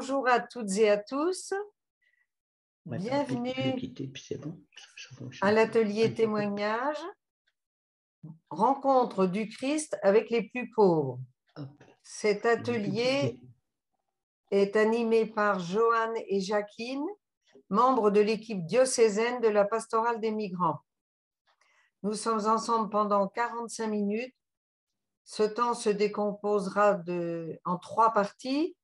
bonjour à toutes et à tous. Ouais, Bienvenue quitter, puis c'est bon. à l'atelier témoignage, rencontre du Christ avec les plus pauvres. Hop. Cet atelier est animé par Joanne et Jacqueline, membres de l'équipe diocésaine de la pastorale des migrants. Nous sommes ensemble pendant 45 minutes. Ce temps se décomposera en 3 parties.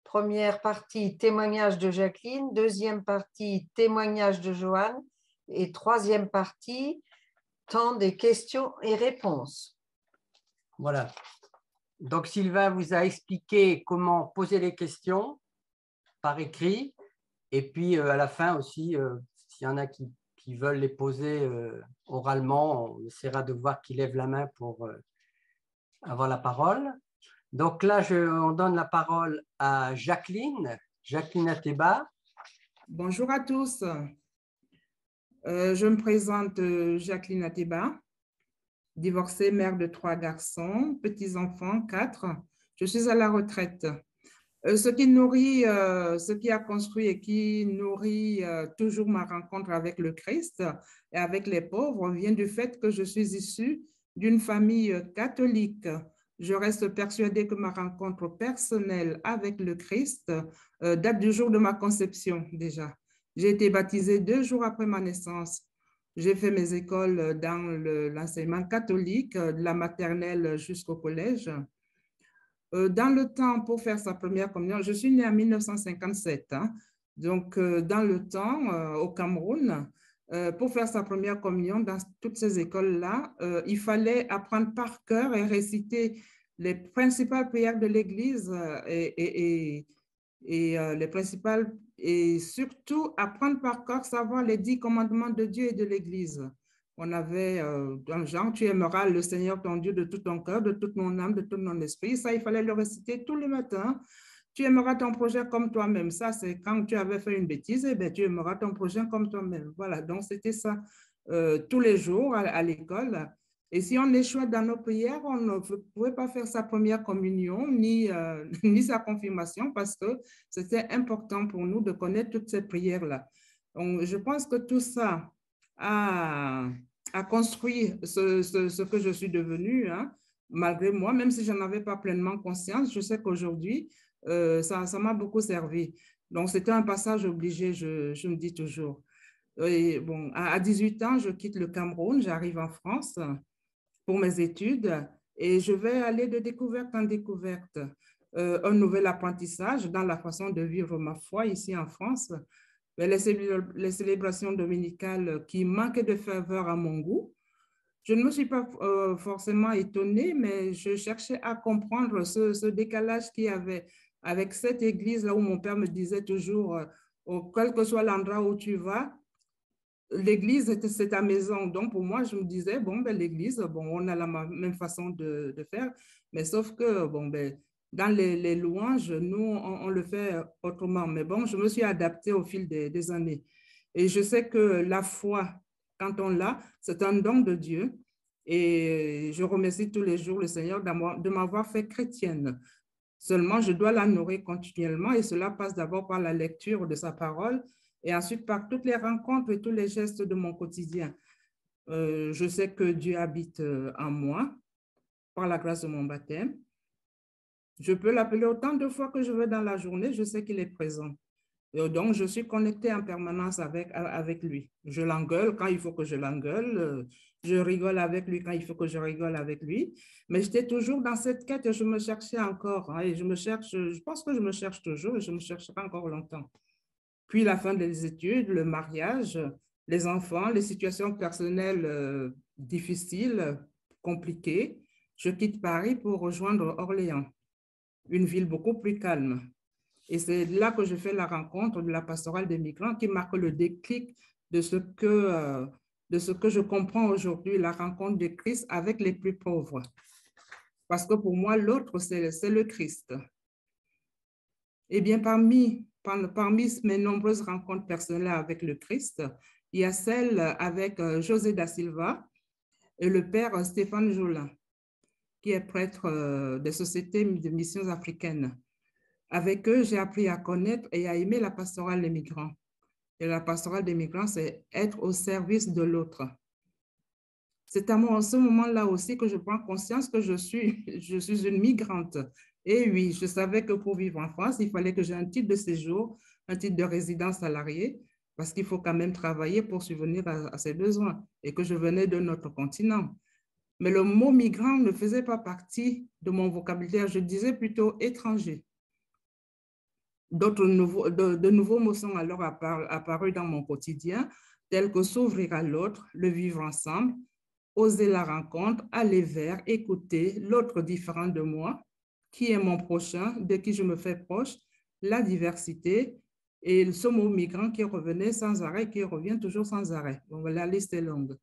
Première partie, témoignage de Jacqueline. Deuxième partie, témoignage de Joanne. Et troisième partie, temps des questions et réponses. Voilà. Donc, Sylvain vous a expliqué comment poser les questions par écrit. Et puis, à la fin aussi, s'il y en a qui veulent les poser oralement, on essaiera de voir qui lève la main pour avoir la parole. Donc là, on donne la parole à Jacqueline Ateba. Bonjour à tous. Je me présente Jacqueline Ateba, divorcée, mère de 3 garçons, petits-enfants, 4. Je suis à la retraite. Ce qui a construit et qui nourrit toujours ma rencontre avec le Christ et avec les pauvres vient du fait que je suis issue d'une famille catholique. Je reste persuadée que ma rencontre personnelle avec le Christ date du jour de ma conception déjà. J'ai été baptisée 2 jours après ma naissance. J'ai fait mes écoles dans l'enseignement catholique, de la maternelle jusqu'au collège. Dans le temps, pour faire sa première communion, je suis née en 1957, hein, donc dans le temps, au Cameroun, pour faire sa première communion dans toutes ces écoles-là, il fallait apprendre par cœur et réciter les principales prières de l'Église les principales, et surtout apprendre par cœur, savoir les 10 commandements de Dieu et de l'Église. On avait dans le genre, tu aimeras le Seigneur ton Dieu de tout ton cœur, de toute ton âme, de tout ton esprit. Ça, il fallait le réciter tous les matins. Tu aimeras ton prochain comme toi-même. Ça, c'est quand tu avais fait une bêtise, eh bien, tu aimeras ton prochain comme toi-même. Voilà, donc c'était ça tous les jours à l'école. Et si on échouait dans nos prières, on ne pouvait pas faire sa première communion ni sa confirmation parce que c'était important pour nous de connaître toutes ces prières-là. Donc, je pense que tout ça a construit ce que je suis devenue, hein, malgré moi, même si je n'en avais pas pleinement conscience. Je sais qu'aujourd'hui, ça m'a beaucoup servi. Donc, c'était un passage obligé, je me dis toujours. Et bon, à 18 ans, je quitte le Cameroun, j'arrive en France pour mes études et je vais aller de découverte en découverte. Un nouvel apprentissage dans la façon de vivre ma foi ici en France. Les célébrations dominicales qui manquaient de ferveur à mon goût. Je ne me suis pas forcément étonnée, mais je cherchais à comprendre ce décalage qu'il y avait avec cette église là où mon père me disait toujours, quel que soit l'endroit où tu vas, l'église, c'est ta maison. Donc, pour moi, je me disais, bon, ben, l'église, bon, on a la même façon de faire, mais sauf que, bon, ben, dans les louanges, nous, on le fait autrement. Mais bon, je me suis adaptée au fil des années. Et je sais que la foi, quand on l'a, c'est un don de Dieu. Et je remercie tous les jours le Seigneur de m'avoir fait chrétienne. Seulement, je dois la nourrir continuellement et cela passe d'abord par la lecture de sa parole et ensuite par toutes les rencontres et tous les gestes de mon quotidien. Je sais que Dieu habite en moi par la grâce de mon baptême. Je peux l'appeler autant de fois que je veux dans la journée, je sais qu'il est présent. Et donc, je suis connectée en permanence avec lui. Je l'engueule quand il faut que je l'engueule. Je rigole avec lui quand il faut que je rigole avec lui. Mais j'étais toujours dans cette quête et je me cherchais encore. Hein, et je pense que je me cherche toujours et je me chercherai encore longtemps. Puis la fin des études, le mariage, les enfants, les situations personnelles difficiles, compliquées. Je quitte Paris pour rejoindre Orléans, une ville beaucoup plus calme. Et c'est là que je fais la rencontre de la pastorale des migrants qui marque le déclic de ce que je comprends aujourd'hui, la rencontre de Christ avec les plus pauvres. Parce que pour moi, l'autre, c'est le Christ. Eh bien, parmi mes nombreuses rencontres personnelles avec le Christ, il y a celle avec José da Silva et le père Stéphane Jolin, qui est prêtre des sociétés de missions africaines. Avec eux, j'ai appris à connaître et à aimer la pastorale des migrants. Et la pastorale des migrants, c'est être au service de l'autre. C'est à ce moment-là aussi que je prends conscience que je suis une migrante. Et oui, je savais que pour vivre en France, il fallait que j'ai un titre de séjour, un titre de résidence salarié, parce qu'il faut quand même travailler pour subvenir à ses besoins, et que je venais de notre continent. Mais le mot migrant ne faisait pas partie de mon vocabulaire, je disais plutôt étranger. De nouveaux mots sont alors apparus dans mon quotidien, tels que s'ouvrir à l'autre, le vivre ensemble, oser la rencontre, aller vers, écouter l'autre différent de moi, qui est mon prochain, de qui je me fais proche, la diversité et ce mot migrant qui revenait sans arrêt, qui revient toujours sans arrêt. Donc, la liste est longue.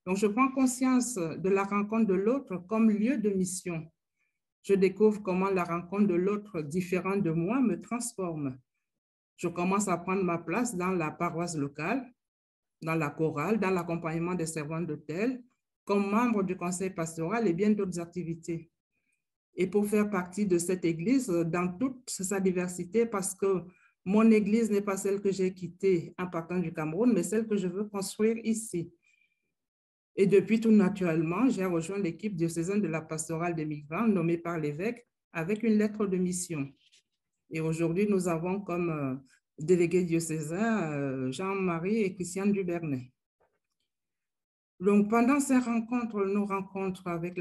Donc, je prends conscience de la rencontre de l'autre comme lieu de mission. Je découvre comment la rencontre de l'autre différent de moi me transforme. Je commence à prendre ma place dans la paroisse locale, dans la chorale, dans l'accompagnement des servantes d'hôtel, comme membre du conseil pastoral et bien d'autres activités. Et pour faire partie de cette église dans toute sa diversité, parce que mon église n'est pas celle que j'ai quittée en partant du Cameroun, mais celle que je veux construire ici. Et depuis, tout naturellement, j'ai rejoint l'équipe diocésaine de la pastorale des migrants nommée par l'évêque avec une lettre de mission. Et aujourd'hui, nous avons comme délégués diocésains Jean-Marie et Christiane Dubernay. Donc, pendant ces rencontres, nos rencontres avec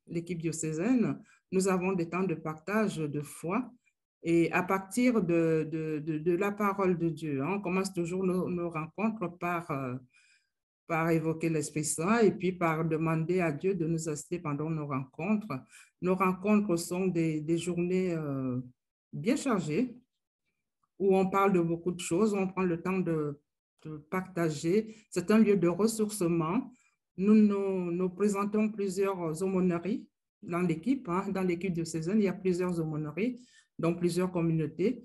l'équipe diocésaine, nous avons des temps de partage de foi. Et à partir de la parole de Dieu, on commence toujours nos rencontres par évoquer l'Esprit Saint et puis par demander à Dieu de nous assister pendant nos rencontres. Nos rencontres sont des journées bien chargées où on parle de beaucoup de choses, on prend le temps de partager. C'est un lieu de ressourcement. Nous présentons plusieurs aumôneries dans l'équipe. Dans l'équipe diocésaine, il y a plusieurs aumôneries, donc plusieurs communautés.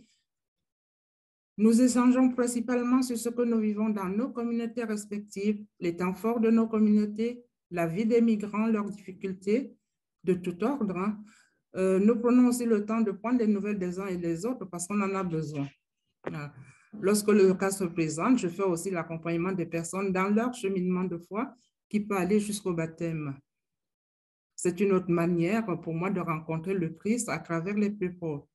Nous échangeons principalement sur ce que nous vivons dans nos communautés respectives, les temps forts de nos communautés, la vie des migrants, leurs difficultés de tout ordre. Nous prenons aussi le temps de prendre les nouvelles des uns et des autres parce qu'on en a besoin. Lorsque le cas se présente, je fais aussi l'accompagnement des personnes dans leur cheminement de foi qui peut aller jusqu'au baptême. C'est une autre manière pour moi de rencontrer le Christ à travers les plus pauvres.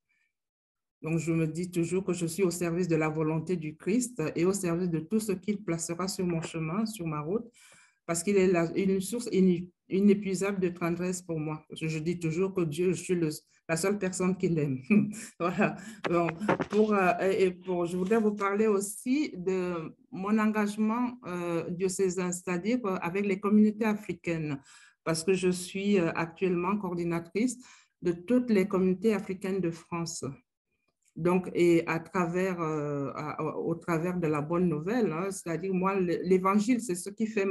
Donc, je me dis toujours que je suis au service de la volonté du Christ et au service de tout ce qu'il placera sur mon chemin, sur ma route, parce qu'il est une source inépuisable de tendresse pour moi. Je dis toujours que Dieu, je suis la seule personne qu'il aime. Voilà. Donc, je voudrais vous parler aussi de mon engagement diocésain, c'est-à-dire avec les communautés africaines, parce que je suis actuellement coordinatrice de toutes les communautés africaines de France. Donc, et au travers de la bonne nouvelle, c'est-à-dire moi, l'évangile, c'est ce qui fait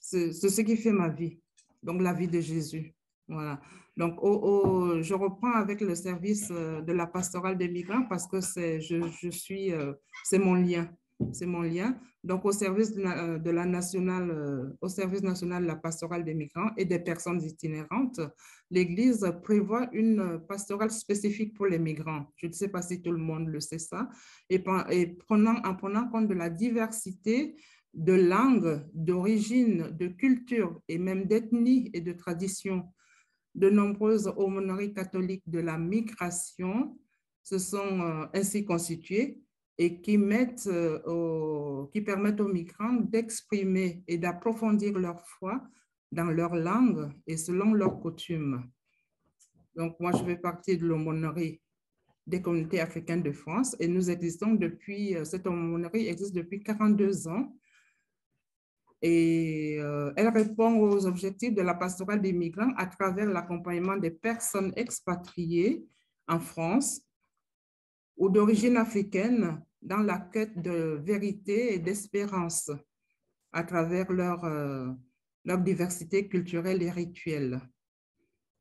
c'est ce qui fait ma vie, donc la vie de Jésus. Voilà. Donc, je reprends avec le service de la pastorale des migrants parce que c'est mon lien. C'est mon lien. Donc, au service au service national de la pastorale des migrants et des personnes itinérantes, l'Église prévoit une pastorale spécifique pour les migrants. Je ne sais pas si tout le monde le sait ça. En prenant compte de la diversité de langues, d'origine, de culture et même d'ethnie et de tradition, de nombreuses aumôneries catholiques de la migration se sont ainsi constituées et qui permettent aux migrants d'exprimer et d'approfondir leur foi dans leur langue et selon leurs coutumes. Donc, moi, je fais partie de l'aumônerie des communautés africaines de France et nous existons cette aumônerie existe depuis 42 ans. Et elle répond aux objectifs de la pastorale des migrants à travers l'accompagnement des personnes expatriées en France ou d'origine africaine dans la quête de vérité et d'espérance à travers leur diversité culturelle et rituelle.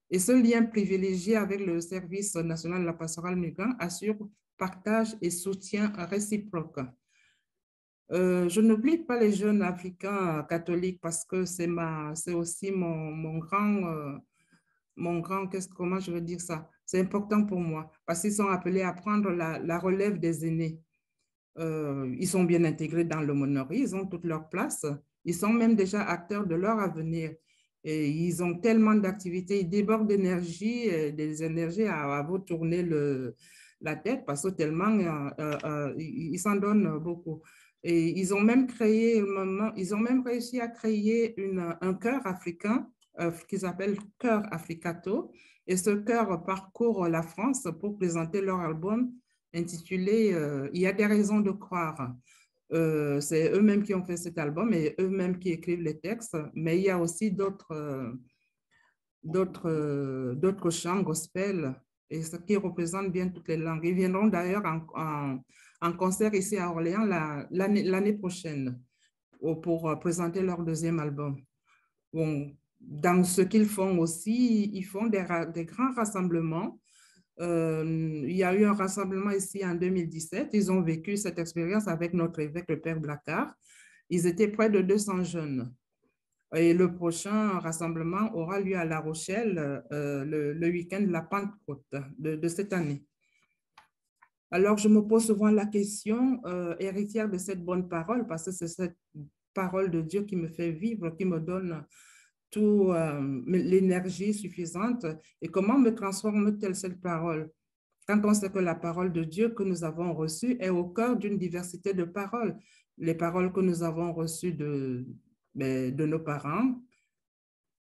Et ce lien privilégié avec le service national de la pastorale migrant assure partage et soutien réciproque. Je n'oublie pas les jeunes africains catholiques parce que c'est aussi comment je veux dire ça? C'est important pour moi parce qu'ils sont appelés à prendre la relève des aînés. Ils sont bien intégrés dans l'aumônerie, ils ont toute leur place. Ils sont même déjà acteurs de leur avenir. Et ils ont tellement d'activités, ils débordent d'énergie, des énergies à vous tourner la tête parce que tellement ils s'en donnent beaucoup. Et ils ont même réussi à créer un chœur africain qu'ils appellent Chœur Africato. Et ce chœur parcourt la France pour présenter leur album intitulé Il y a des raisons de croire. C'est eux-mêmes qui ont fait cet album et eux-mêmes qui écrivent les textes, mais il y a aussi d'autres chants gospel et ce qui représente bien toutes les langues. Ils viendront d'ailleurs en concert ici à Orléans l'année prochaine pour présenter leur deuxième album. Bon, dans ce qu'ils font aussi, ils font des grands rassemblements. Il y a eu un rassemblement ici en 2017. Ils ont vécu cette expérience avec notre évêque, le Père Blacard. Ils étaient près de 200 jeunes. Et le prochain rassemblement aura lieu à La Rochelle le week-end de la Pentecôte de cette année. Alors, je me pose souvent la question, héritière de cette bonne parole, parce que c'est cette parole de Dieu qui me fait vivre, qui me donne toute l'énergie suffisante. Et comment me transforme-t-elle cette parole? Quand on sait que la parole de Dieu que nous avons reçue est au cœur d'une diversité de paroles. Les paroles que nous avons reçues de nos parents,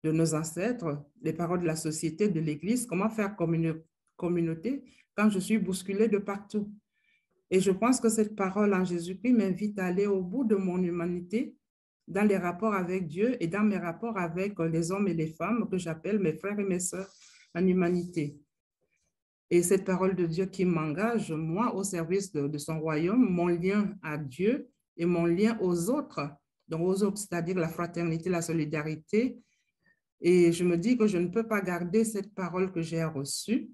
de nos ancêtres, les paroles de la société, de l'Église, comment faire communauté quand je suis bousculée de partout. Et je pense que cette parole en Jésus-Christ m'invite à aller au bout de mon humanité, dans les rapports avec Dieu et dans mes rapports avec les hommes et les femmes que j'appelle mes frères et mes sœurs en humanité. Et cette parole de Dieu qui m'engage, moi, au service de son royaume, mon lien à Dieu et mon lien aux autres, donc aux autres, c'est-à-dire la fraternité, la solidarité. Et je me dis que je ne peux pas garder cette parole que j'ai reçue.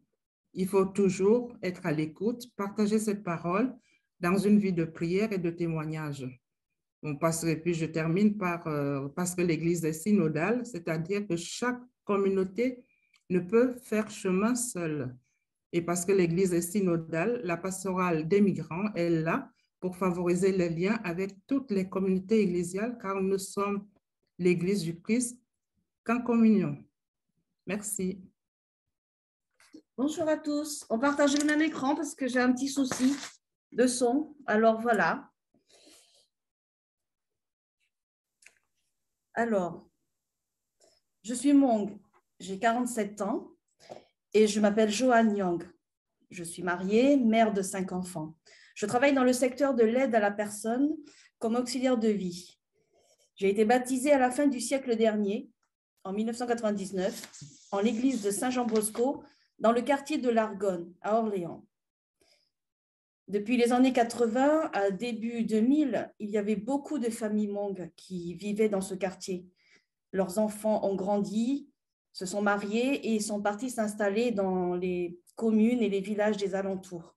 Il faut toujours être à l'écoute, partager cette parole dans une vie de prière et de témoignage. Bon, et puis je termine parce que l'Église est synodale, c'est-à-dire que chaque communauté ne peut faire chemin seule. Et parce que l'Église est synodale, la pastorale des migrants est là pour favoriser les liens avec toutes les communautés ecclésiales, car nous sommes l'Église du Christ qu'en communion. Merci. Bonjour à tous. On partage le même écran parce que j'ai un petit souci de son. Alors voilà. Alors, je suis Mong, j'ai 47 ans et je m'appelle Joanne Young. Je suis mariée, mère de 5 enfants. Je travaille dans le secteur de l'aide à la personne comme auxiliaire de vie. J'ai été baptisée à la fin du siècle dernier, en 1999, en l'église de Saint-Jean-Bosco, dans le quartier de l'Argonne, à Orléans. Depuis les années 80 à début 2000, il y avait beaucoup de familles Hmong qui vivaient dans ce quartier. Leurs enfants ont grandi, se sont mariés et sont partis s'installer dans les communes et les villages des alentours.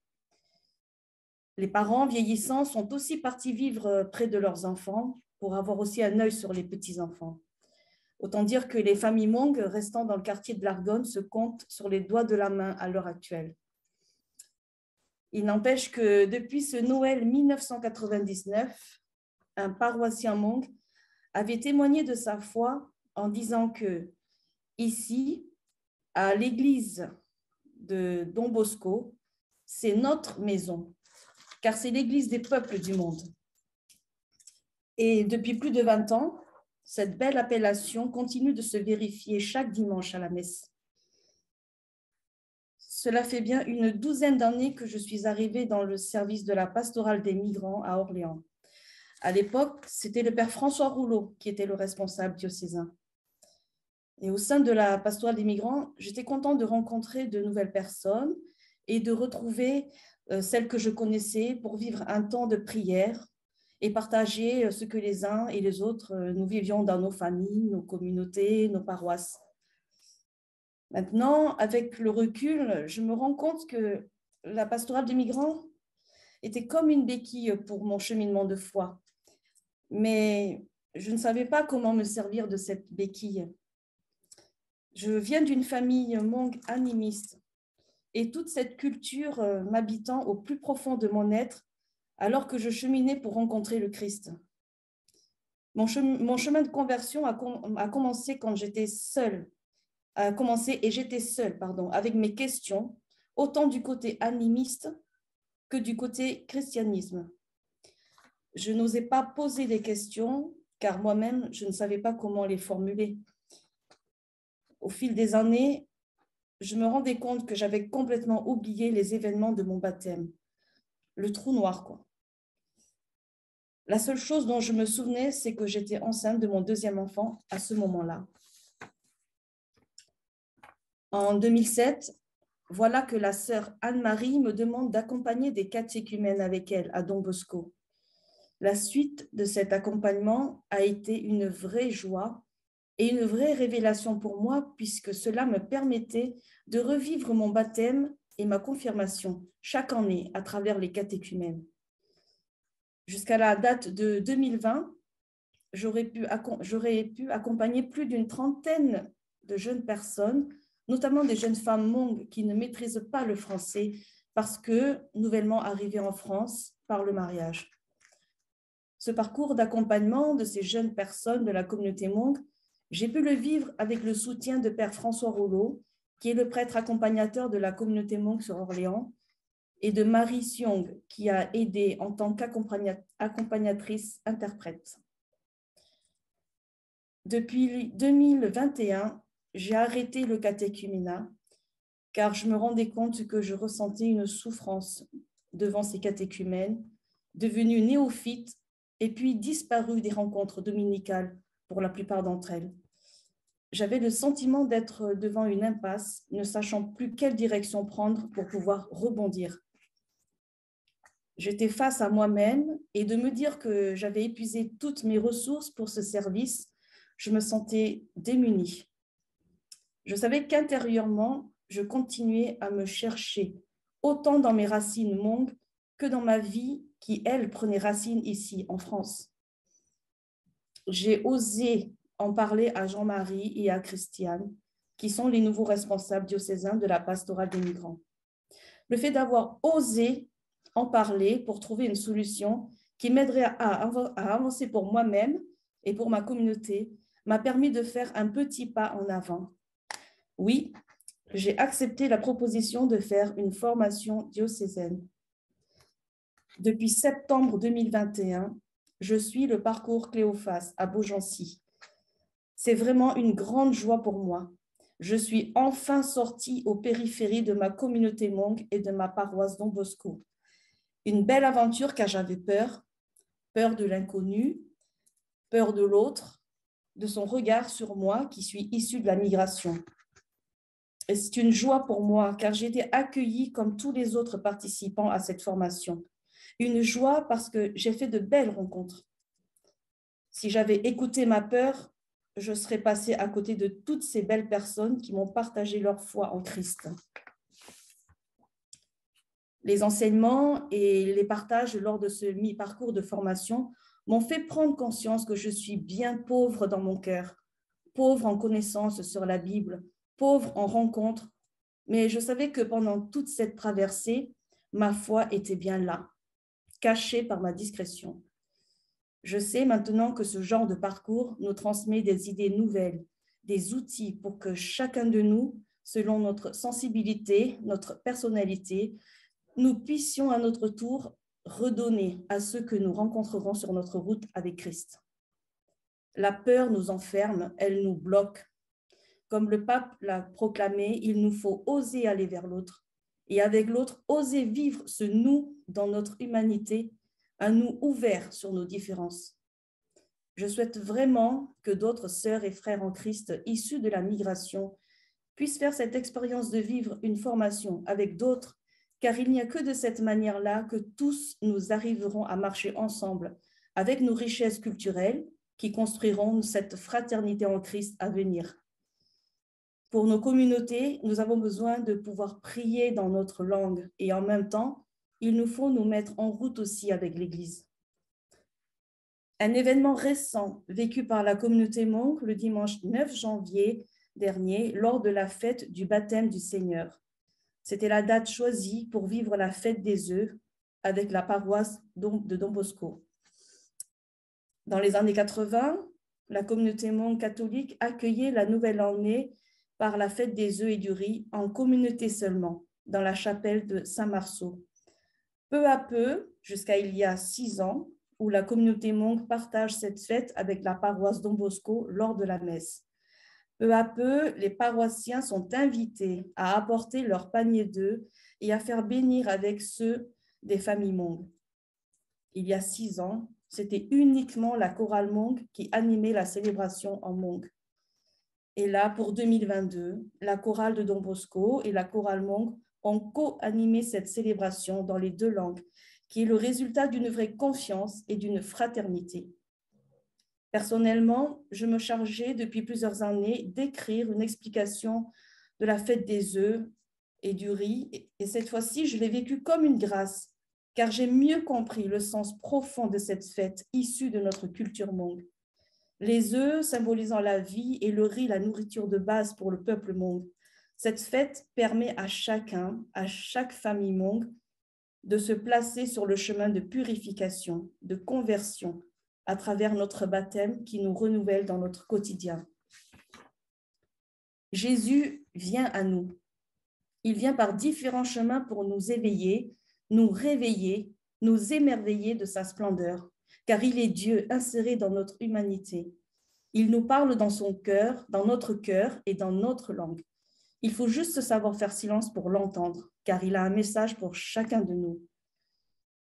Les parents vieillissants sont aussi partis vivre près de leurs enfants pour avoir aussi un œil sur les petits-enfants. Autant dire que les familles Hmong restant dans le quartier de l'Argonne se comptent sur les doigts de la main à l'heure actuelle. Il n'empêche que depuis ce Noël 1999, un paroissien Hmong avait témoigné de sa foi en disant que ici, à l'église de Don Bosco, c'est notre maison, car c'est l'église des peuples du monde. Et depuis plus de 20 ans, cette belle appellation continue de se vérifier chaque dimanche à la messe. Cela fait bien une douzaine d'années que je suis arrivée dans le service de la pastorale des migrants à Orléans. À l'époque, c'était le père François Rouleau qui était le responsable diocésain. Et au sein de la pastorale des migrants, j'étais contente de rencontrer de nouvelles personnes et de retrouver celles que je connaissais pour vivre un temps de prière et partager ce que les uns et les autres nous vivions dans nos familles, nos communautés, nos paroisses. Maintenant, avec le recul, je me rends compte que la pastorale des migrants était comme une béquille pour mon cheminement de foi. Mais je ne savais pas comment me servir de cette béquille. Je viens d'une famille Hmong animiste. et toute cette culture m'habitant au plus profond de mon être alors que je cheminais pour rencontrer le Christ. Mon chemin de conversion a commencé quand j'étais seule, avec mes questions, autant du côté animiste que du côté christianisme. Je n'osais pas poser des questions car moi-même, je ne savais pas comment les formuler. Au fil des années, je me rendais compte que j'avais complètement oublié les événements de mon baptême. Le trou noir, quoi. La seule chose dont je me souvenais, c'est que j'étais enceinte de mon deuxième enfant à ce moment-là. En 2007, voilà que la sœur Anne-Marie me demande d'accompagner des catéchumènes avec elle à Don Bosco. La suite de cet accompagnement a été une vraie joie et une vraie révélation pour moi, puisque cela me permettait de revivre mon baptême et ma confirmation chaque année à travers les catéchumènes. Jusqu'à la date de 2020, j'aurais pu accompagner plus d'une trentaine de jeunes personnes, notamment des jeunes femmes Hmong qui ne maîtrisent pas le français parce que nouvellement arrivées en France par le mariage. Ce parcours d'accompagnement de ces jeunes personnes de la communauté Hmong, j'ai pu le vivre avec le soutien de Père François Rouleau, qui est le prêtre accompagnateur de la communauté Hmong sur Orléans, et de Marie Siong, qui a aidé en tant qu'accompagnatrice interprète. Depuis 2021, j'ai arrêté le catéchuménat car je me rendais compte que je ressentais une souffrance devant ces catéchumènes, devenus néophytes et puis disparus des rencontres dominicales pour la plupart d'entre elles. J'avais le sentiment d'être devant une impasse, ne sachant plus quelle direction prendre pour pouvoir rebondir. J'étais face à moi-même et de me dire que j'avais épuisé toutes mes ressources pour ce service, je me sentais démunie. Je savais qu'intérieurement, je continuais à me chercher, autant dans mes racines Hmong que dans ma vie qui, elle, prenait racine ici, en France. J'ai osé en parler à Jean-Marie et à Christiane, qui sont les nouveaux responsables diocésains de la pastorale des migrants. Le fait d'avoir osé en parler pour trouver une solution qui m'aiderait à avancer pour moi-même et pour ma communauté m'a permis de faire un petit pas en avant. Oui, j'ai accepté la proposition de faire une formation diocésaine. Depuis septembre 2021, je suis le parcours Cléophas à Beaugency. C'est vraiment une grande joie pour moi. Je suis enfin sortie aux périphéries de ma communauté Hmong et de ma paroisse Don Bosco. Une belle aventure car j'avais peur de l'inconnu, peur de l'autre, de son regard sur moi qui suis issue de la migration. Et c'est une joie pour moi car j'ai été accueillie comme tous les autres participants à cette formation. Une joie parce que j'ai fait de belles rencontres. Si j'avais écouté ma peur, je serais passée à côté de toutes ces belles personnes qui m'ont partagé leur foi en Christ. Les enseignements et les partages lors de ce mi-parcours de formation m'ont fait prendre conscience que je suis bien pauvre dans mon cœur, pauvre en connaissances sur la Bible, pauvre en rencontres, mais je savais que pendant toute cette traversée, ma foi était bien là, cachée par ma discrétion. Je sais maintenant que ce genre de parcours nous transmet des idées nouvelles, des outils pour que chacun de nous, selon notre sensibilité, notre personnalité, nous puissions à notre tour redonner à ceux que nous rencontrerons sur notre route avec Christ. La peur nous enferme, elle nous bloque. Comme le pape l'a proclamé, il nous faut oser aller vers l'autre et avec l'autre, oser vivre ce nous dans notre humanité, un nous ouvert sur nos différences. Je souhaite vraiment que d'autres sœurs et frères en Christ issus de la migration puissent faire cette expérience de vivre une formation avec d'autres, car il n'y a que de cette manière-là que tous nous arriverons à marcher ensemble avec nos richesses culturelles qui construiront cette fraternité en Christ à venir. Pour nos communautés, nous avons besoin de pouvoir prier dans notre langue et en même temps, il nous faut nous mettre en route aussi avec l'Église. Un événement récent vécu par la communauté Hmong le dimanche 9 janvier dernier lors de la fête du baptême du Seigneur. C'était la date choisie pour vivre la fête des œufs avec la paroisse de Don Bosco. Dans les années 80, la communauté Hmong catholique accueillait la nouvelle année par la fête des œufs et du riz en communauté seulement, dans la chapelle de Saint-Marceau. Peu à peu, jusqu'à il y a 6 ans, où la communauté Hmong partage cette fête avec la paroisse Don Bosco lors de la messe. Peu à peu, les paroissiens sont invités à apporter leur panier d'œufs et à faire bénir avec ceux des familles Hmong. Il y a 6 ans, c'était uniquement la chorale Hmong qui animait la célébration en Hmong. Et là, pour 2022, la chorale de Don Bosco et la chorale Hmong ont co-animé cette célébration dans les 2 langues, qui est le résultat d'une vraie confiance et d'une fraternité. Personnellement, je me chargeais depuis plusieurs années d'écrire une explication de la fête des œufs et du riz, et cette fois-ci, je l'ai vécue comme une grâce, car j'ai mieux compris le sens profond de cette fête issue de notre culture Hmong. Les œufs symbolisant la vie et le riz la nourriture de base pour le peuple Hmong. Cette fête permet à chacun, à chaque famille Hmong, de se placer sur le chemin de purification, de conversion, à travers notre baptême qui nous renouvelle dans notre quotidien. Jésus vient à nous. Il vient par différents chemins pour nous éveiller, nous réveiller, nous émerveiller de sa splendeur, car il est Dieu inséré dans notre humanité. Il nous parle dans son cœur, dans notre cœur et dans notre langue. Il faut juste savoir faire silence pour l'entendre, car il a un message pour chacun de nous.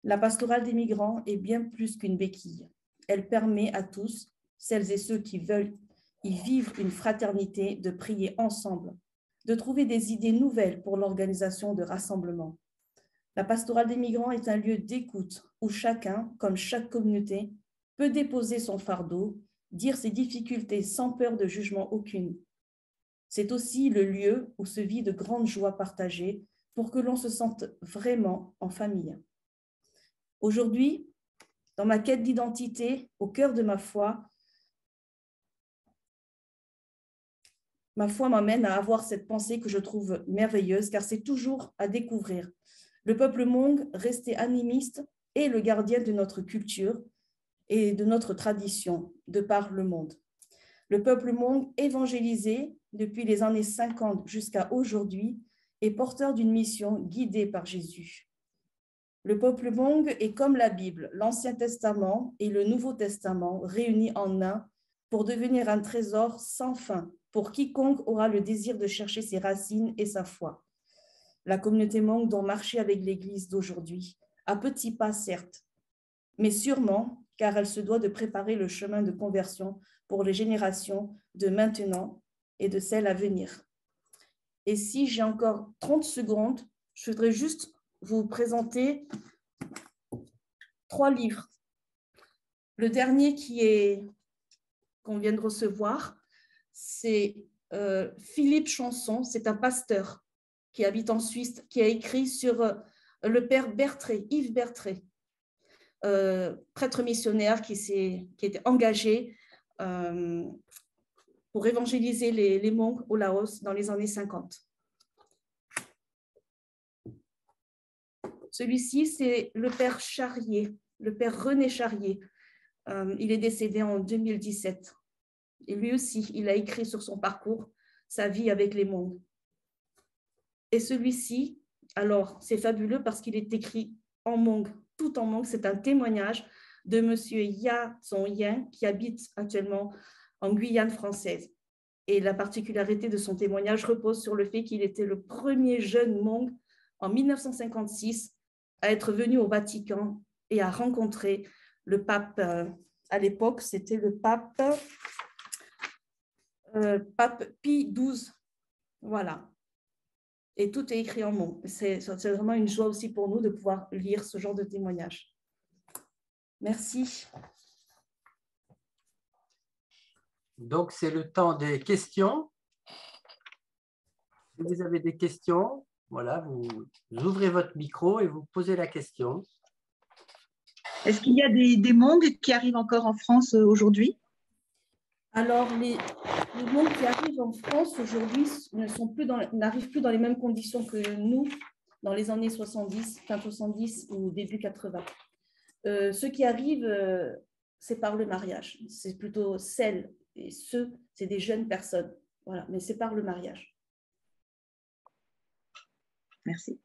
La pastorale des migrants est bien plus qu'une béquille. Elle permet à tous, celles et ceux qui veulent y vivre une fraternité, de prier ensemble, de trouver des idées nouvelles pour l'organisation de rassemblements. La pastorale des migrants est un lieu d'écoute où chacun, comme chaque communauté, peut déposer son fardeau, dire ses difficultés sans peur de jugement aucune. C'est aussi le lieu où se vit de grandes joies partagées pour que l'on se sente vraiment en famille. Aujourd'hui, dans ma quête d'identité, au cœur de ma foi m'amène à avoir cette pensée que je trouve merveilleuse, car c'est toujours à découvrir. Le peuple Hmong, resté animiste, est le gardien de notre culture et de notre tradition, de par le monde. Le peuple Hmong, évangélisé depuis les années 50 jusqu'à aujourd'hui, est porteur d'une mission guidée par Jésus. Le peuple Hmong est comme la Bible, l'Ancien Testament et le Nouveau Testament réunis en un pour devenir un trésor sans fin pour quiconque aura le désir de chercher ses racines et sa foi. La communauté Hmong doit marcher avec l'Église d'aujourd'hui, à petits pas certes, mais sûrement car elle se doit de préparer le chemin de conversion pour les générations de maintenant et de celles à venir. Et si j'ai encore 30 secondes, je voudrais juste vous présenter 3 livres. Le dernier qu'on vient de recevoir, c'est Philippe Chanson, c'est un pasteur qui habite en Suisse, qui a écrit sur le père Bertré, Yves Bertré, prêtre missionnaire qui était engagé pour évangéliser les Hmong au Laos dans les années 50. Celui-ci, c'est le père Charrier, le père René Charrier. Il est décédé en 2017. Et lui aussi, il a écrit sur son parcours, sa vie avec les Hmong. Et celui-ci, alors, c'est fabuleux parce qu'il est écrit en Hmong, tout en Hmong. C'est un témoignage de M. Ya Tsong Yen, qui habite actuellement en Guyane française. Et la particularité de son témoignage repose sur le fait qu'il était le premier jeune Hmong en 1956 à être venu au Vatican et à rencontrer le pape. À l'époque, c'était le pape Pie XII. Voilà. Et tout est écrit en Hmong. C'est vraiment une joie aussi pour nous de pouvoir lire ce genre de témoignage. Merci. Donc, c'est le temps des questions. Si vous avez des questions, voilà, vous ouvrez votre micro et vous posez la question. Est-ce qu'il y a des Hmong qui arrivent encore en France aujourd'hui? Alors, les monks qui arrivent en France aujourd'hui n'arrivent plus dans les mêmes conditions que nous dans les années 70, fin 70 ou début 80. Ceux qui arrivent, c'est par le mariage. C'est plutôt celles et ceux, c'est des jeunes personnes. Voilà, mais c'est par le mariage. Merci.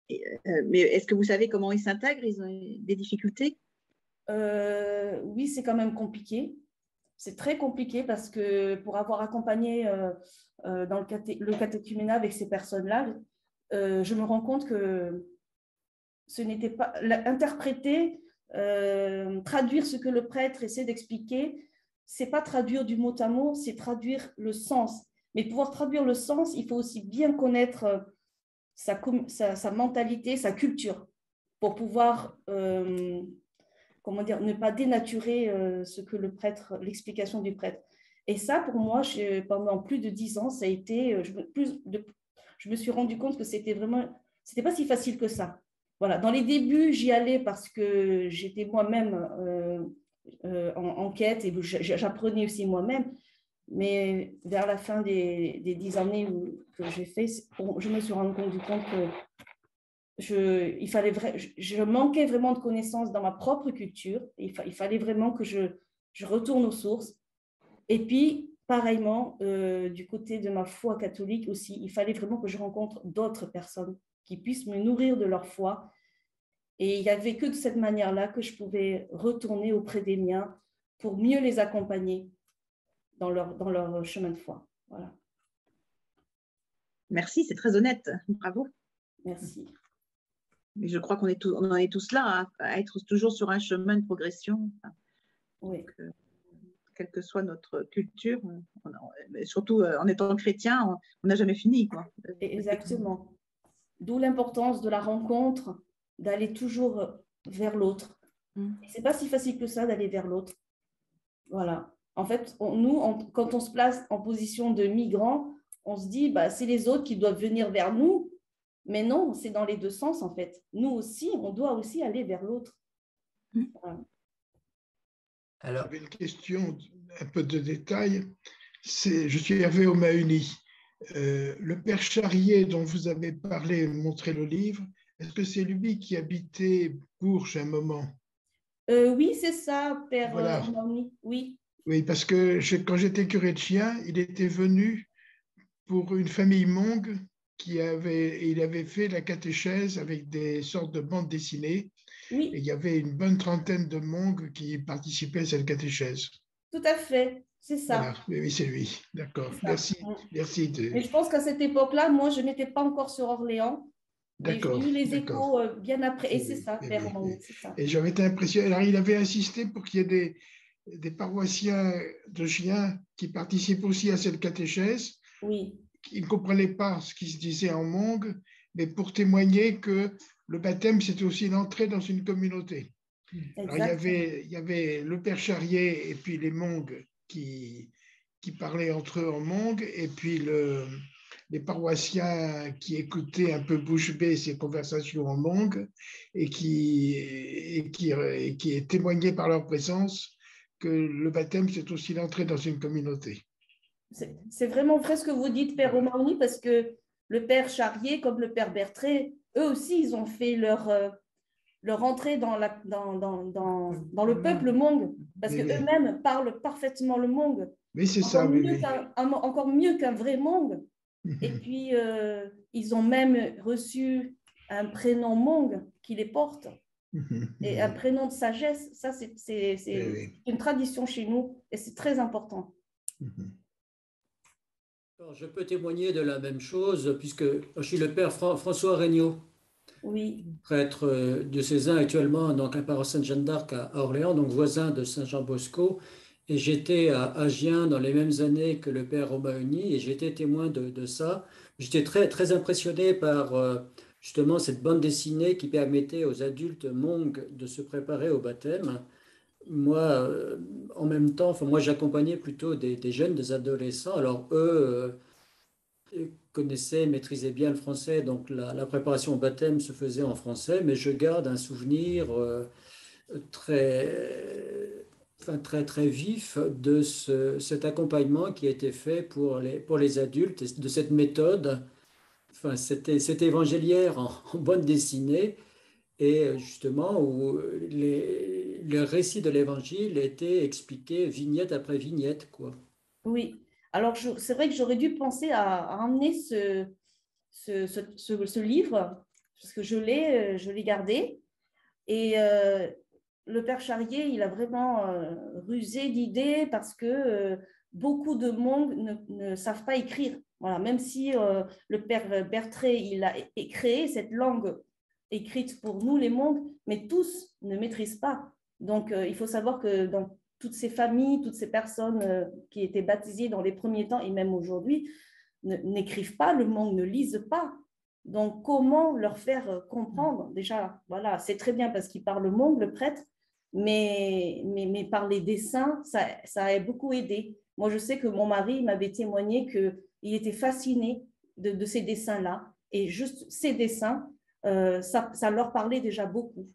Mais est-ce que vous savez comment ils s'intègrent? Ils ont des difficultés? Oui, c'est quand même compliqué. C'est très compliqué parce que pour avoir accompagné dans le catéchuménat avec ces personnes-là, je me rends compte que ce n'était pas interpréter, traduire ce que le prêtre essaie d'expliquer, c'est pas traduire du mot à mot, c'est traduire le sens. Mais pour pouvoir traduire le sens, il faut aussi bien connaître sa mentalité, sa culture, pour pouvoir comment dire, ne pas dénaturer ce que l'explication du prêtre. Et ça, pour moi, pendant plus de 10 ans, ça a été, je me suis rendu compte que c'était pas si facile que ça. Voilà. Dans les débuts, j'y allais parce que j'étais moi-même en quête et j'apprenais aussi moi-même. Mais vers la fin des 10 années que j'ai fait, je me suis rendu compte que je manquais vraiment de connaissances dans ma propre culture. Il fallait vraiment que je retourne aux sources. Et puis, pareillement, du côté de ma foi catholique aussi, il fallait vraiment que je rencontre d'autres personnes qui puissent me nourrir de leur foi. Et il n'y avait que de cette manière-là que je pouvais retourner auprès des miens pour mieux les accompagner dans leur chemin de foi. Voilà. Merci, c'est très honnête. Bravo. Merci. Mais je crois qu'on en est tous là, à être toujours sur un chemin de progression. Oui. Donc, quelle que soit notre culture, mais surtout en étant chrétien, on n'a jamais fini, quoi. Exactement. D'où l'importance de la rencontre, d'aller toujours vers l'autre. C'est pas si facile que ça d'aller vers l'autre. Voilà. En fait, quand on se place en position de migrant, on se dit, bah, c'est les autres qui doivent venir vers nous. Mais non, c'est dans les deux sens, en fait. Nous aussi, on doit aussi aller vers l'autre. Voilà. Alors, j'avais une question, un peu de détail. Je suis Hervé O'Mahony. Le père Charrier dont vous avez parlé, montré le livre, est-ce que c'est lui qui habitait Bourges à un moment? Oui, c'est ça, père O'Mahony. Oui. Oui, parce que quand j'étais curé de Chien, il était venu pour une famille Hmong il avait fait la catéchèse avec des sortes de bandes dessinées. Oui. Et il y avait une bonne trentaine de Hmong qui participaient à cette catéchèse. Tout à fait, c'est ça. Voilà. Oui, c'est lui. D'accord. Merci. Merci. Mais je pense qu'à cette époque-là, moi, je n'étais pas encore sur Orléans. D'accord. J'ai eu les échos bien après. Et c'est ça, père oui. C'est ça. Et j'avais été impressionné. Alors, il avait insisté pour qu'il y ait des paroissiens de Chien qui participent aussi à cette catéchèse. Oui. Ils ne comprenaient pas ce qui se disait en Hmong, mais pour témoigner que le baptême, c'était aussi l'entrée dans une communauté. Alors, il y avait le père Charrier et puis les Hmong qui parlaient entre eux en Hmong, et puis les paroissiens qui écoutaient un peu bouche bée ces conversations en Hmong et qui témoignaient par leur présence que le baptême, c'est aussi l'entrée dans une communauté. C'est vraiment vrai ce que vous dites, père O'Mahony, parce que le père Charrier, comme le père Bertré, eux aussi, ils ont fait leur entrée dans le peuple Hmong, parce qu'eux-mêmes parlent parfaitement le Hmong. Oui, c'est ça. Encore mieux qu'un vrai Hmong. Et puis, ils ont même reçu un prénom Hmong qui les porte, et un prénom de sagesse. Ça, c'est une tradition chez nous, et c'est très important. Je peux témoigner de la même chose, puisque je suis le père François Regnault, oui. Prêtre diocésain actuellement donc à paroisse Sainte-Jeanne d'Arc à Orléans, donc voisin de Saint-Jean-Bosco. Et j'étais à Agen dans les mêmes années que le père O'Mahony, et j'étais témoin de ça. J'étais très, très impressionné par justement cette bande dessinée qui permettait aux adultes Hmong de se préparer au baptême. Moi, en même temps, moi j'accompagnais plutôt des jeunes, des adolescents. Alors eux connaissaient, maîtrisaient bien le français, donc la préparation au baptême se faisait en français, mais je garde un souvenir très enfin, très, très vif de cet accompagnement qui a été fait pour les adultes, et de cette méthode. Enfin, c'était évangéliaire en bande dessinée, et justement où le récit de l'évangile était expliqué vignette après vignette, quoi. Oui. Alors, c'est vrai que j'aurais dû penser à emmener ce livre, parce que je l'ai gardé. Et le père Charrier, il a vraiment rusé d'idées parce que beaucoup de monde ne savent pas écrire. Voilà, même si le père Bertret, il a créé cette langue écrite pour nous, les Hmongs, mais tous ne maîtrisent pas. Donc, il faut savoir que dans toutes ces familles, toutes ces personnes qui étaient baptisées dans les premiers temps et même aujourd'hui, n'écrivent pas le Hmong, ne lisent pas. Donc, comment leur faire comprendre? Déjà, voilà, c'est très bien parce qu'il parle Hmong, le prêtre, mais par les dessins, ça a beaucoup aidé. Moi, je sais que mon mari m'avait témoigné qu'il était fasciné de ces dessins-là. Et juste ces dessins, ça leur parlait déjà beaucoup.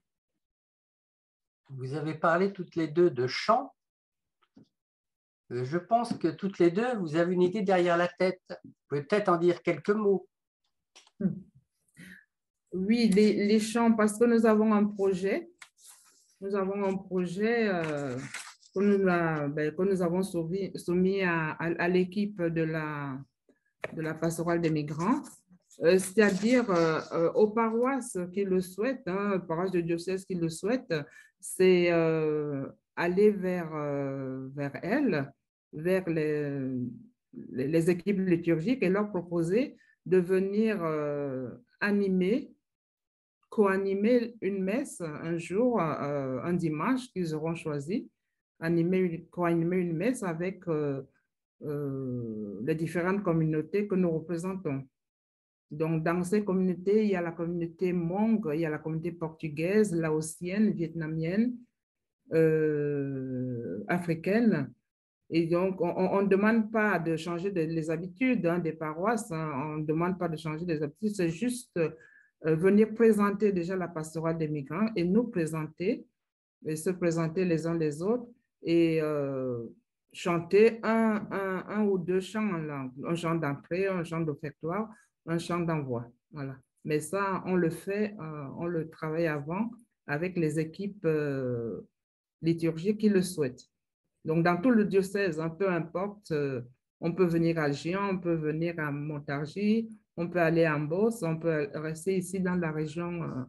Vous avez parlé toutes les deux de chant. Je pense que toutes les deux, vous avez une idée derrière la tête. Vous pouvez peut-être en dire quelques mots. Oui, les chants, parce que nous avons un projet. Nous avons un projet que nous avons soumis à l'équipe de la pastorale des migrants, c'est-à-dire aux paroisses qui le souhaitent, hein, paroisses de diocèse qui le souhaitent, c'est aller vers elles, vers les équipes liturgiques et leur proposer de venir co-animer une messe un jour, un dimanche qu'ils auront choisi, co-animer une messe avec les différentes communautés que nous représentons. Donc, dans ces communautés, il y a la communauté Hmong, il y a la communauté portugaise, laotienne, vietnamienne, africaine. Et donc, on ne demande pas de changer les habitudes des paroisses, hein, on ne demande pas de changer les habitudes, c'est juste venir présenter déjà la pastorale des migrants et nous présenter, et se présenter les uns les autres et chanter un ou deux chants en langue, un chant d'entrée, un chant d'offertoire, un chant d'envoi. Voilà. Mais ça, on le fait, on le travaille avant avec les équipes liturgiques qui le souhaitent. Donc, dans tout le diocèse, hein, peu importe, on peut venir à Gion, on peut venir à Montargis, on peut aller à Beauce, on peut rester ici dans la région,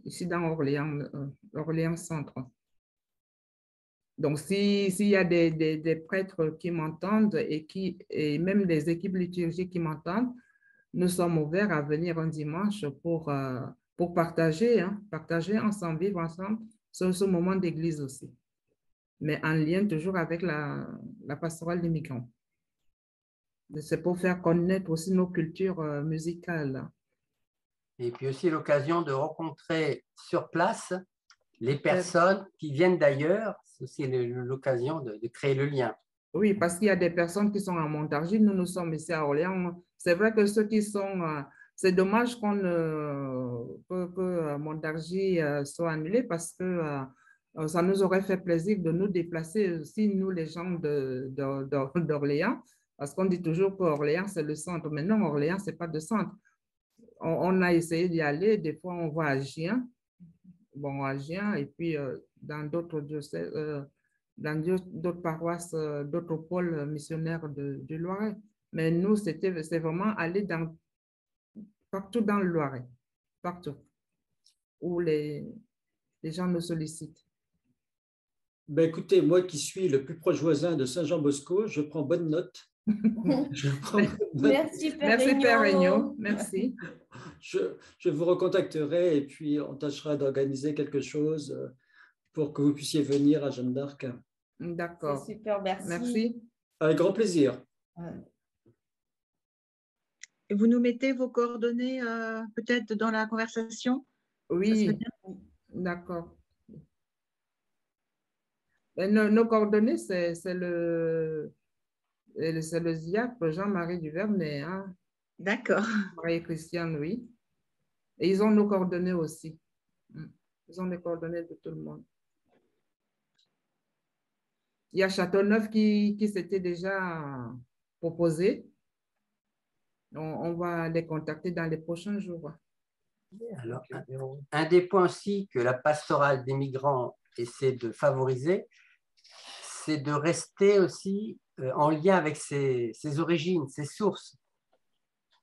ici dans Orléans, Orléans Centre. Donc, s'il y a des prêtres qui m'entendent et même des équipes liturgiques qui m'entendent, nous sommes ouverts à venir un dimanche pour partager, hein, partager ensemble, vivre ensemble ce moment d'église aussi, mais en lien toujours avec la pastorale des migrants. C'est pour faire connaître aussi nos cultures musicales. Et puis aussi l'occasion de rencontrer sur place les personnes qui viennent d'ailleurs. C'est aussi l'occasion de créer le lien. Oui, parce qu'il y a des personnes qui sont à Montargis, nous sommes ici à Orléans. C'est vrai que ceux qui sont... c'est dommage que Montargis soit annulé parce que ça nous aurait fait plaisir de nous déplacer aussi, nous les gens d'Orléans, parce qu'on dit toujours qu'Orléans c'est le centre, mais non, Orléans c'est pas de centre. On a essayé d'y aller, des fois on va à Gien, et puis dans d'autres diocèses, dans d'autres paroisses, d'autres pôles missionnaires du Loiret. Mais nous, c'est vraiment aller partout dans le Loiret, partout, où les gens nous sollicitent. Ben écoutez, moi qui suis le plus proche voisin de Saint-Jean-Bosco, je prends bonne note. Merci, Père Regnault. Merci. Je vous recontacterai et puis on tâchera d'organiser quelque chose pour que vous puissiez venir à Jeanne d'Arc. D'accord. C'est super, merci. Merci. Avec grand plaisir. Et vous nous mettez vos coordonnées peut-être dans la conversation? Oui, d'accord. Nos coordonnées, c'est le diacre Jean-Marie Duvernay. Hein? D'accord. Marie et Christiane, oui. Et ils ont nos coordonnées aussi. Ils ont les coordonnées de tout le monde. Il y a Châteauneuf qui s'était déjà proposé. On va les contacter dans les prochains jours. Alors, un des points aussi que la pastorale des migrants essaie de favoriser, c'est de rester aussi en lien avec ses origines, ses sources.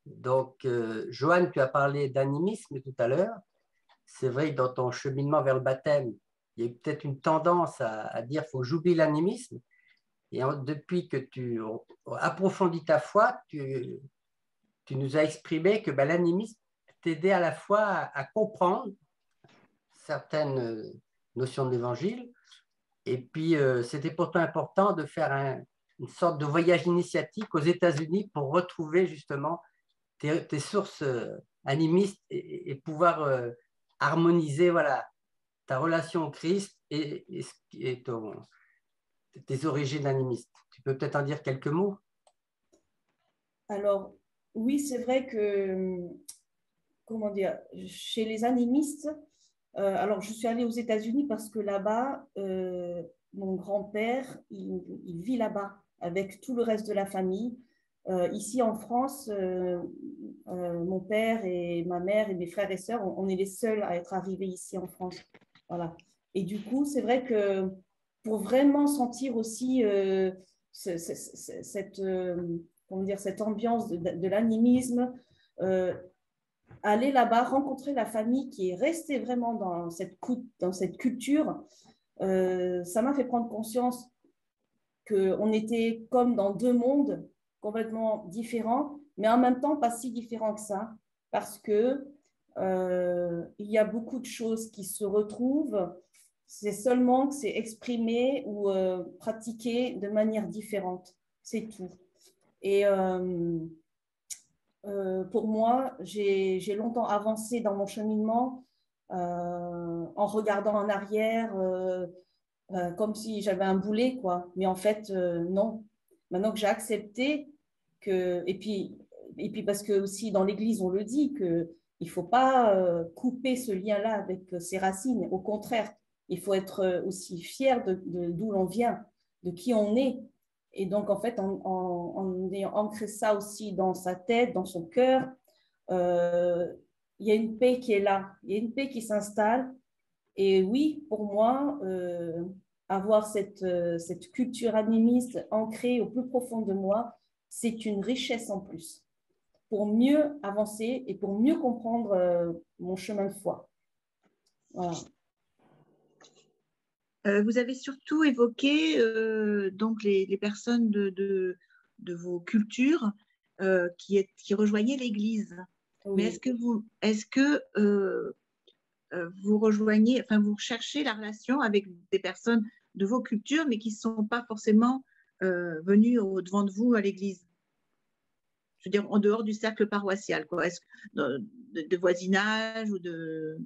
Donc, Joanne, tu as parlé d'animisme tout à l'heure. C'est vrai que dans ton cheminement vers le baptême, il y a peut-être une tendance à dire qu'il faut que j'oublie l'animisme. Et depuis que tu approfondis ta foi, tu nous as exprimé que l'animisme t'aidait à la fois à comprendre certaines notions de l'Évangile. Et puis, c'était pourtant important de faire une sorte de voyage initiatique aux États-Unis pour retrouver justement tes sources animistes et pouvoir harmoniser ta relation au Christ et tes origines animistes. Tu peux peut-être en dire quelques mots? Alors, oui, c'est vrai que, comment dire, chez les animistes, alors je suis allée aux États-Unis parce que là-bas, mon grand-père, il vit là-bas avec tout le reste de la famille. Ici en France, mon père et ma mère et mes frères et sœurs, on est les seuls à être arrivés ici en France. Voilà. Et du coup, c'est vrai que pour vraiment sentir aussi cette ambiance de l'animisme, aller là-bas, rencontrer la famille qui est restée vraiment dans cette culture, ça m'a fait prendre conscience qu'on était comme dans deux mondes complètement différents, mais en même temps pas si différents que ça, parce que il y a beaucoup de choses qui se retrouvent, c'est seulement que c'est exprimé ou pratiqué de manière différente, c'est tout. Et pour moi, j'ai longtemps avancé dans mon cheminement en regardant en arrière, comme si j'avais un boulet, quoi. Mais en fait, non. Maintenant que j'ai accepté que, et puis parce que aussi dans l'Église, on le dit, qu'il ne faut pas couper ce lien-là avec ses racines. Au contraire, il faut être aussi fier d'où l'on vient, de qui on est. Et donc, en fait, en ayant ancré ça aussi dans sa tête, dans son cœur, il y a une paix qui est là, il y a une paix qui s'installe. Et oui, pour moi, avoir cette culture animiste ancrée au plus profond de moi, c'est une richesse en plus pour mieux avancer et pour mieux comprendre mon chemin de foi. Voilà. Vous avez surtout évoqué donc les personnes de vos cultures qui rejoignaient l'Église. Oui. Mais est-ce que vous rejoignez, enfin vous cherchez la relation avec des personnes de vos cultures, mais qui ne sont pas forcément venues au-devant de vous à l'Église? Je veux dire, en dehors du cercle paroissial, quoi. Est-ce de voisinage ou de...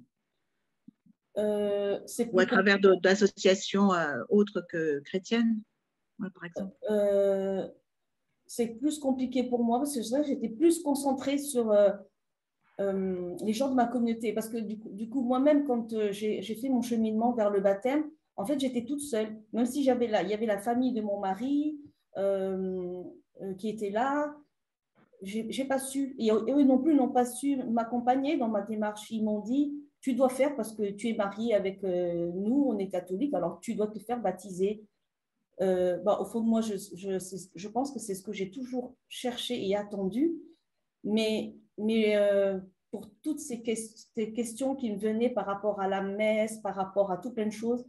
ou à travers d'associations autres que chrétiennes, par exemple? C'est plus compliqué pour moi parce que j'étais plus concentrée sur les gens de ma communauté. Parce que du coup moi-même, quand j'ai fait mon cheminement vers le baptême, en fait, j'étais toute seule. Même si il y avait la famille de mon mari qui était là, j'ai pas su. Et eux non plus n'ont pas su m'accompagner dans ma démarche. Ils m'ont dit, tu dois faire parce que tu es mariée avec nous, on est catholiques, alors tu dois te faire baptiser. Au fond de moi, je pense que c'est ce que j'ai toujours cherché et attendu. Mais pour toutes ces questions qui me venaient par rapport à la messe, par rapport à tout plein de choses,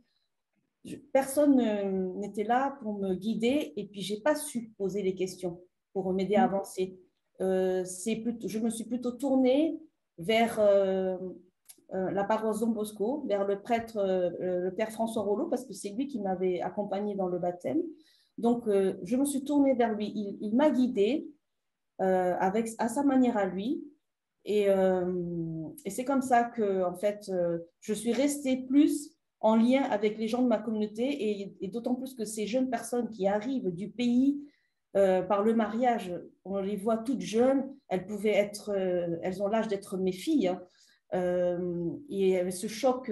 personne n'était là pour me guider et puis je n'ai pas su poser les questions pour m'aider à avancer. Je me suis plutôt tournée vers la paroisse Don Bosco, vers le prêtre, le père François Rollo, parce que c'est lui qui m'avait accompagnée dans le baptême. Donc, je me suis tournée vers lui. Il m'a guidée à sa manière à lui. Et c'est comme ça que, en fait, je suis restée plus en lien avec les gens de ma communauté et d'autant plus que ces jeunes personnes qui arrivent du pays par le mariage, on les voit toutes jeunes, elles ont l'âge d'être mes filles, hein, et ce choc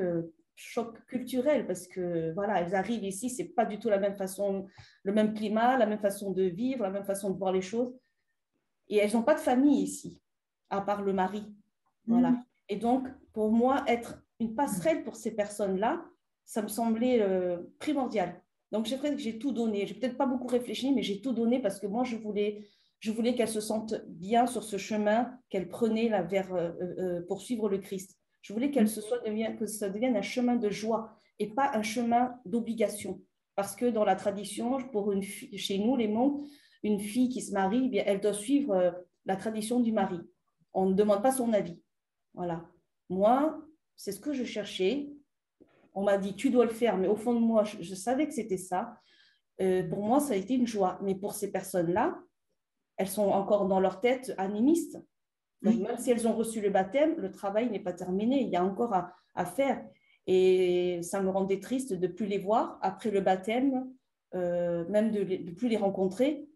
choc culturel parce que voilà, elles arrivent ici, c'est pas du tout la même façon, le même climat, la même façon de vivre, la même façon de voir les choses. Et elles n'ont pas de famille ici, à part le mari. Voilà. Et donc, pour moi, être une passerelle pour ces personnes-là, ça me semblait primordial. Donc, j'ai tout donné. J'ai peut-être pas beaucoup réfléchi, mais j'ai tout donné parce que moi, je voulais qu'elles se sentent bien sur ce chemin qu'elles prenaient là, pour suivre le Christ. Je voulais que ça devienne un chemin de joie et pas un chemin d'obligation. Parce que dans la tradition, chez nous, les monks, une fille qui se marie, eh bien, elle doit suivre la tradition du mari. On ne demande pas son avis. Voilà. Moi, c'est ce que je cherchais. On m'a dit, tu dois le faire, mais au fond de moi, je savais que c'était ça. Pour moi, ça a été une joie. Mais pour ces personnes-là, elles sont encore dans leur tête animistes. Donc, même si elles ont reçu le baptême, le travail n'est pas terminé. Il y a encore à faire. Et ça me rendait triste de ne plus les voir après le baptême, même de ne plus les rencontrer.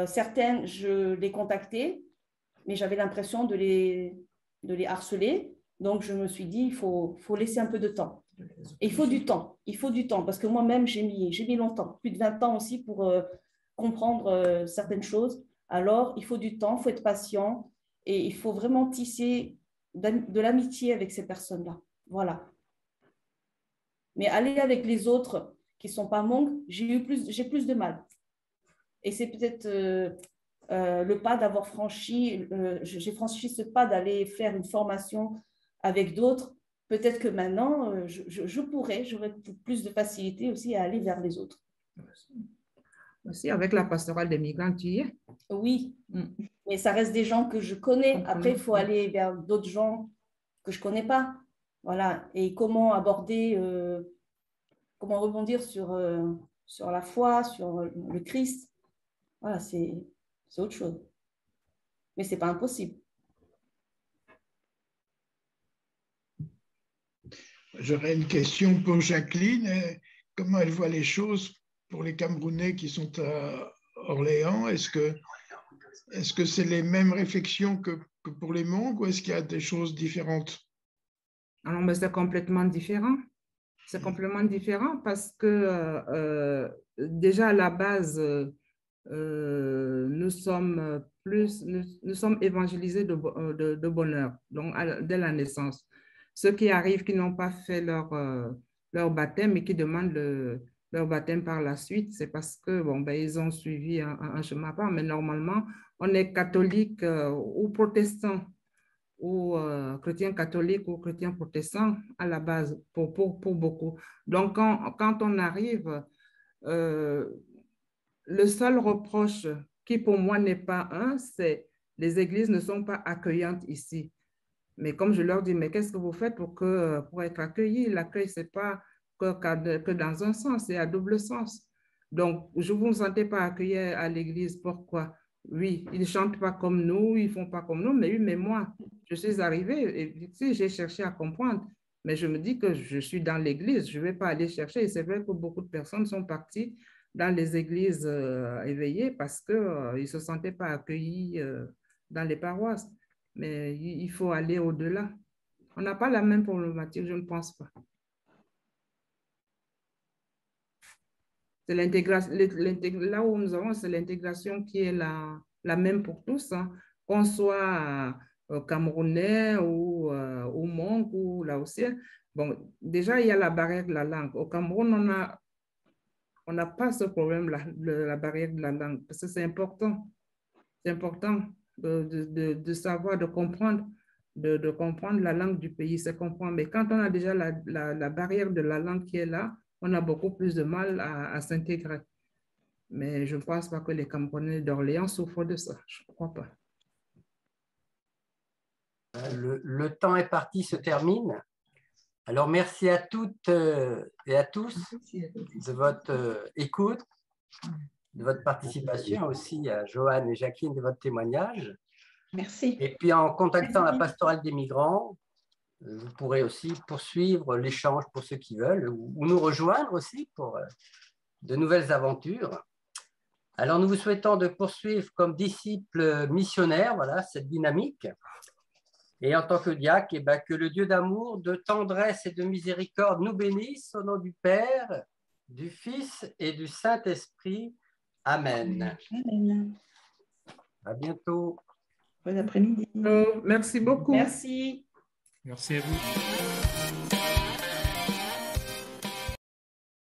Certaines, je les contactais, mais j'avais l'impression de les harceler. Donc, je me suis dit, il faut laisser un peu de temps. Et il faut du temps, parce que moi-même, j'ai mis longtemps, plus de 20 ans aussi pour comprendre certaines choses. Alors, il faut du temps, il faut être patient et il faut vraiment tisser de l'amitié avec ces personnes-là. Voilà. Mais aller avec les autres qui ne sont pas monks, j'ai plus de mal. Et c'est peut-être le pas d'avoir j'ai franchi ce pas d'aller faire une formation avec d'autres. Peut-être que maintenant, j'aurais plus de facilité aussi à aller vers les autres. Aussi, avec la pastorale des migrants, tu y es? Oui, mais ça reste des gens que je connais. Après, il faut aller vers d'autres gens que je ne connais pas. Voilà. Et comment aborder, comment rebondir sur la foi, sur le Christ. Voilà, c'est autre chose. Mais ce n'est pas impossible. J'aurais une question pour Jacqueline. Comment elle voit les choses pour les Camerounais qui sont à Orléans? Est-ce que c'est les mêmes réflexions que pour les monks ou est-ce qu'il y a des choses différentes? Alors, mais c'est complètement différent. C'est complètement différent parce que déjà à la base, nous sommes évangélisés de bonheur, donc dès la naissance. Ceux qui arrivent, qui n'ont pas fait leur baptême et qui demandent leur baptême par la suite, c'est parce que bon, ben, ils ont suivi un chemin à part, mais normalement, on est catholique ou protestant ou chrétien catholique ou chrétien protestant à la base pour beaucoup. Donc, quand on arrive, le seul reproche qui pour moi n'est pas c'est les églises ne sont pas accueillantes ici. Mais comme je leur dis, mais qu'est-ce que vous faites pour être accueillis? L'accueil, ce n'est pas que dans un sens, c'est à double sens. Donc, je ne vous sentais pas accueillis à l'église. Pourquoi? Oui, ils ne chantent pas comme nous, ils ne font pas comme nous, mais oui, mais moi, je suis arrivée et si j'ai cherché à comprendre, mais je me dis que je suis dans l'église, je ne vais pas aller chercher. Et c'est vrai que beaucoup de personnes sont parties dans les églises éveillées parce qu'ils ne se sentaient pas accueillis dans les paroisses. Mais il faut aller au-delà. On n'a pas la même problématique, je ne pense pas. C'est l'intégration, là où nous avons, c'est l'intégration qui est la même pour tous, hein. Qu'on soit camerounais ou monk ou laotien. Bon, déjà, il y a la barrière de la langue. Au Cameroun, on n'a pas ce problème-là, la barrière de la langue, parce que c'est important. C'est important de savoir, de comprendre la langue du pays, c'est comprendre. Mais quand on a déjà la barrière de la langue qui est là, on a beaucoup plus de mal à s'intégrer. Mais je ne pense pas que les Camerounais d'Orléans souffrent de ça. Je ne crois pas. Le temps est parti, se termine. Alors, merci à toutes et à tous de votre écoute, de votre participation, aussi à Joanne et Jacqueline de votre témoignage. Merci. Et puis, en contactant la pastorale des migrants, vous pourrez aussi poursuivre l'échange pour ceux qui veulent, ou nous rejoindre aussi pour de nouvelles aventures. Alors, nous vous souhaitons de poursuivre comme disciples missionnaires, voilà, cette dynamique. Et en tant que diacre, eh ben, que le Dieu d'amour, de tendresse et de miséricorde nous bénisse au nom du Père, du Fils et du Saint-Esprit. Amen. Amen. À bientôt. Bon après-midi. Merci beaucoup. Merci. Merci à vous.